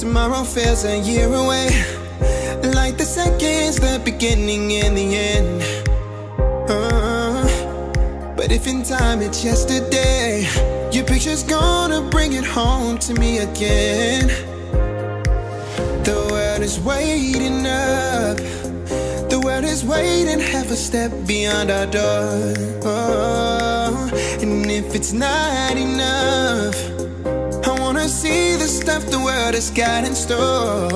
Tomorrow feels a year away, like the seconds, the beginning and the end. But if in time it's yesterday, your picture's gonna bring it home to me again. The world is waiting up, the world is waiting half a step beyond our door. And if it's not enough, I wanna see the stuff the world has got in store.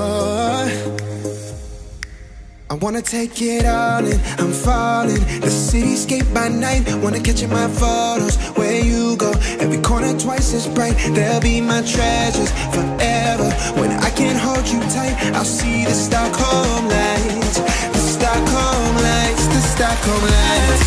I wanna take it all in, I'm falling. The cityscape by night, wanna catch in my photos. Where you go, every corner twice as bright. They'll be my treasures forever. When I can't hold you tight, I'll see the Stockholm lights. The Stockholm lights, the Stockholm lights.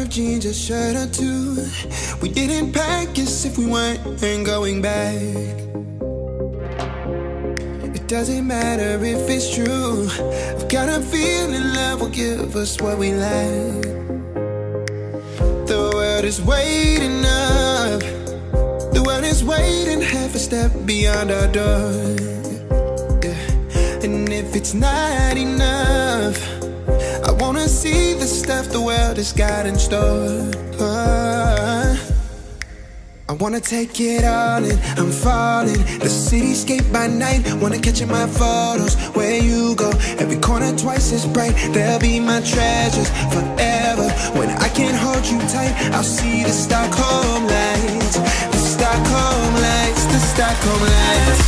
Jeans, a shirt or two. We didn't pack as if we weren't going back. It doesn't matter if it's true. I've got a feeling love will give us what we lack. The world is waiting up, the world is waiting half a step beyond our door. Yeah. And if it's not enough, I wanna see the stuff the world has got in store. I wanna take it all in, I'm falling. The cityscape by night, wanna catch in my photos. Where you go, every corner twice as bright. They'll be my treasures forever. When I can't hold you tight, I'll see the Stockholm lights. The Stockholm lights, the Stockholm lights.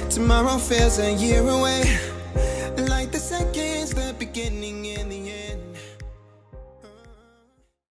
Tomorrow feels a year away,